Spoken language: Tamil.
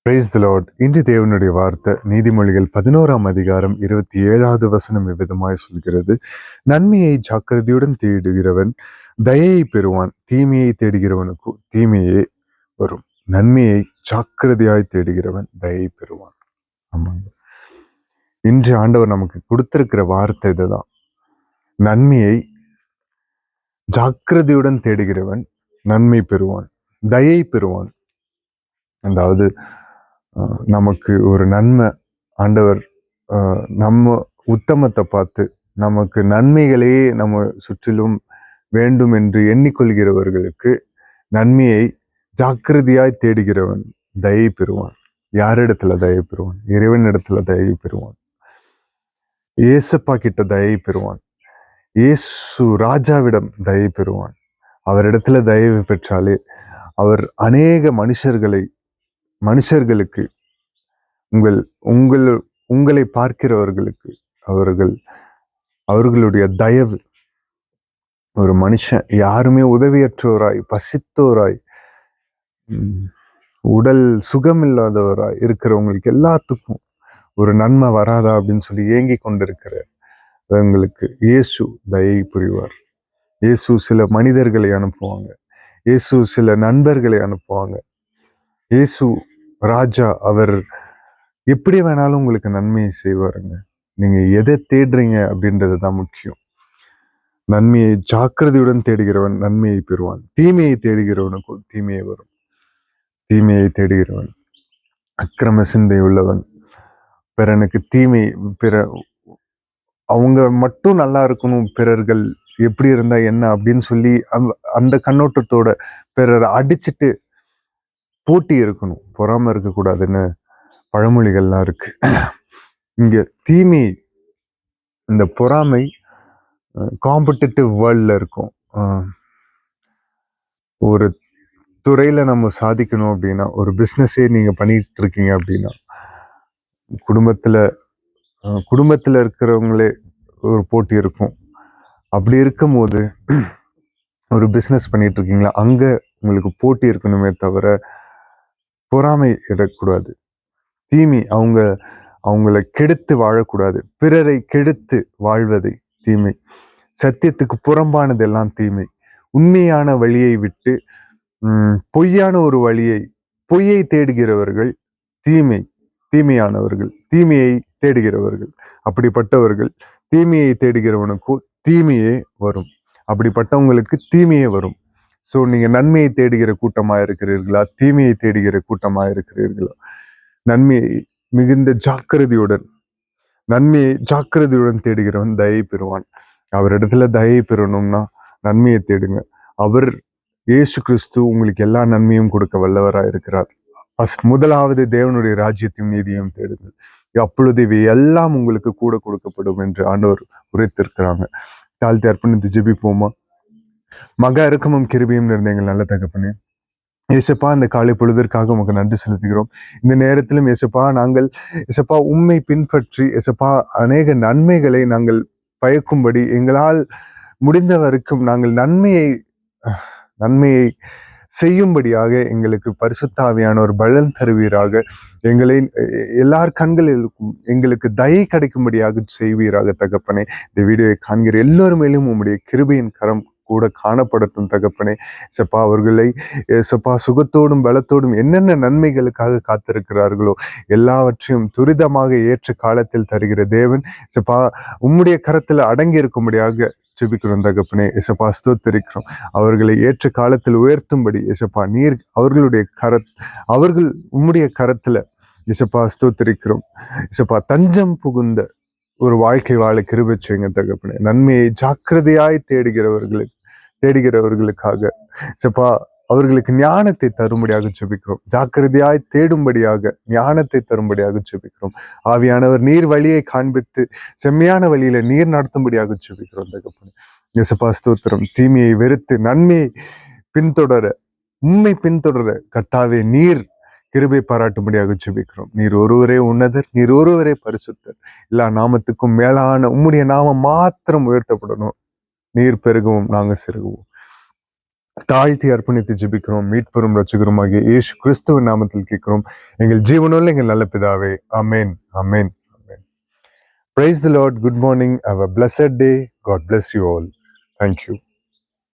Praise the Lord. இன்று தேவனுடைய வார்த்தை நீதிமொழிகள் 11ஆம் அதிகாரம் 27வது வசனம் இவ்விதமாய் சொல்கிறது. நன்மையை ஜாக்கிரதையுடன் தேடுகிறவன் தயையை பெறுவான், தீமையை தேடுகிறவனுக்கு தீமையே வரும். நன்மையை ஜாக்கிரதையாய் தேடுகிறவன் தயை பெறுவான். ஆமாங்க, இன்று ஆண்டவர் நமக்கு கொடுத்திருக்கிற வார்த்தை இதுதான். நன்மையை ஜாக்கிரதையுடன் தேடுகிறவன் நன்மை பெறுவான், தயை பெறுவான். அதாவது நமக்கு ஒரு நன்மை ஆண்டவர் நம்ம உத்தமத்தை பார்த்து நமக்கு நன்மைகளையே நம்ம சுற்றிலும் வேண்டும் என்று எண்ணிக்கொள்கிறவர்களுக்கு நன்மையை ஜாக்கிரதையாய் தேடுகிறவன் தயை பெறுவான். யாரிடத்துல தயை பெறுவான்? இறைவனிடத்துல தயை பெறுவான். ஏசப்பா கிட்ட தயை பெறுவான். இயேசு ராஜாவிடம் தயை பெறுவான். அவரிடத்துல தயவு பெற்றாலே அவர் அநேக மனுஷர்களுக்கு உங்களை பார்க்கிறவர்களுக்கு அவர்களுடைய தயவு, ஒரு மனுஷன் யாருமே உதவியற்றோராய், பசித்தோராய், உடல் சுகமில்லாதவராய் இருக்கிறவங்களுக்கு எல்லாத்துக்கும் ஒரு நன்மை வராதா அப்படின்னு சொல்லி ஏங்கி கொண்டிருக்கிறவங்களுக்கு இயேசு தயை புரிவார். இயேசு சில மனிதர்களை அனுப்புவாங்க. இயேசு சில நண்பர்களை அனுப்புவாங்க. இயேசு ராஜா அவர் எப்படி வேணாலும் உங்களுக்கு நன்மையை செய்வாருங்க. நீங்க எதை தேடுறீங்க அப்படின்றது தான் முக்கியம். நன்மையை ஜாக்கிரதையுடன் தேடுகிறவன் நன்மையை பெறுவான், தீமையை தேடுகிறவனுக்கும் தீமையை வரும். தீமையை தேடுகிறவன் அக்கிரம சிந்தை உள்ளவன், பிறனுக்கு தீமை, அவங்க மட்டும் நல்லா இருக்கணும், பிறர்கள் எப்படி இருந்தா என்ன அப்படின்னு சொல்லி அந்த கண்ணோட்டத்தோட பிறரை அடிச்சுட்டு போட்டி இருக்கணும், பொறாம இருக்கக்கூடாதுன்னு பழமொழிகள்லாம் இருக்கு. இங்க தீமை, இந்த பொறாமை காம்படிட்டிவ் வேர்ல்ட்ல இருக்கும். ஒரு துறையில நம்ம சாதிக்கணும் அப்படின்னா, ஒரு பிஸ்னஸே நீங்க பண்ணிட்டு இருக்கீங்க அப்படின்னா, குடும்பத்துல இருக்கிறவங்களே ஒரு போட்டி இருக்கும். அப்படி இருக்கும் போது ஒரு பிஸ்னஸ் பண்ணிட்டு இருக்கீங்களா, அங்க உங்களுக்கு போட்டி இருக்கணுமே தவிர பொறாமை இடக்கூடாது. தீமை அவங்களை கெடுத்து வாழக்கூடாது. பிறரை கெடுத்து வாழ்வதை தீமை. சத்தியத்துக்கு புறம்பானது எல்லாம் தீமை. உண்மையான வழியை விட்டு பொய்யான ஒரு பொய்யை தேடுகிறவர்கள் தீமையானவர்கள், தீமையை தேடுகிறவர்கள். அப்படிப்பட்டவர்கள், தீமையை தேடுகிறவனுக்கு தீமையே வரும். அப்படிப்பட்டவங்களுக்கு தீமையே வரும். ஸோ நீங்க நன்மையை தேடுகிற கூட்டமா இருக்கிறீர்களா, தீமையை தேடுகிற கூட்டமா இருக்கிறீர்களா? நன்மையை மிகுந்த நன்மையை ஜாக்கிரதையுடன் தேடுகிறவன் தயை பெறுவான். அவரிடத்துல தயை பெறணும்னா நன்மையை தேடுங்க. அவர் இயேசு கிறிஸ்து உங்களுக்கு எல்லா நன்மையும் கொடுக்க வல்லவராக இருக்கிறார். முதலாவது தேவனுடைய ராஜ்யத்தையும் நீதியையும் தேடுங்கள், அப்பொழுது இவை எல்லாம் உங்களுக்கு கூட கொடுக்கப்படும் என்று ஆண்டவர் உரைத்திருக்கிறாங்க. தாழ்த்தி அர்ப்பணித்து ஜெபிப்போமா? மகா இரக்கமும் கிருபையும் நிறைந்த எங்கள் நல்ல தகப்பனே, ஏசப்பா, இந்த காலை பொழுதற்காக உமக்கு நன்றி செலுத்துகிறோம். இந்த நேரத்திலும் ஏசப்பா, நாங்கள் ஏசப்பா உம்மை பின்பற்றி ஏசப்பா அநேக நன்மைகளை நாங்கள் பயக்கும்படி எங்களால் முடிந்த வரைக்கும் நாங்கள் நன்மையை செய்யும்படியாக எங்களுக்கு பரிசுத்த ஆவியான ஒரு பலன் தருவீராக. எங்களை எல்லார் கண்களிலும் எங்களுக்கு தயை கிடைக்கும்படியாக செய்வீராக தகப்பனே. இந்த வீடியோவை காண்கிற எல்லோரும் மேலும் உம்முடைய கிருபையின் கரம் கூட காணப்படட்டும் தகப்பனே. செப்பா அவர்களை செப்பா சுகத்தோடும் பலத்தோடும் என்னென்ன நன்மைகளுக்காக காத்திருக்கிறார்களோ எல்லாவற்றையும் துரிதமாக ஏற்ற காலத்தில் தருகிற தேவன் செப்பா உம்முடைய கரத்துல அடங்கி இருக்கும்படியாக ஜெபிக்கிறோம் தகப்பனே. எசப்பா ஸ்தோத்திரிக்கிறோம். அவர்களை ஏற்ற காலத்தில் உயர்த்தும்படி எசப்பா நீர் அவர்கள் உம்முடைய கரத்துல எசப்பா ஸ்தோத்திரிக்கிறோம். எசப்பா தஞ்சம் புகுந்த ஒரு வாழ்க்கை வாழ கிருபை செய்யுங்க தகப்பனே. நன்மையை ஜாக்கிரதையாய் தேடுகிறவர்களுக்காக செப்பா அவர்களுக்கு ஞானத்தை தரும்படியாக ஜெபிக்கிறோம். ஜாக்கிரதையாய் தேடும்படியாக ஞானத்தை தரும்படியாக ஜெபிக்கிறோம். ஆவியானவர் நீர் வழியை காண்பித்து செம்மையான வழியில நீர் நடத்தும்படியாக ஜெபிக்கிறோம் தகப்பனே. இயேசுப்பா ஸ்தோத்திரம். தீமையை வெறுத்து நன்மையை உண்மை பின்தொடர கர்த்தாவே நீர் கிருபை பாராட்டும்படியாக ஜெபிக்கிறோம். நீர் ஒருவரே உன்னதர், நீர் ஒருவரே பரிசுத்தர். எல்லா நாமத்துக்கும் மேலான உம்முடைய நாமம் மாத்திரம் உயர்த்தப்படணும். நீர் பெருகவும் நாங்க சிறுகுவோம். தாழ்த்தி அர்ப்பணித்து ஜெபிக்கிறோம். மீட்பெரும் ரட்சகருமாகிய இயேசு கிறிஸ்துவின் நாமத்தில் கேட்கிறோம் எங்கள் ஜீவனுள்ள எங்கள் நல்ல பிதாவே. ஆமென், ஆமென், ஆமென். Praise the Lord. Good morning. Have a blessed day. God bless you all. Thank you.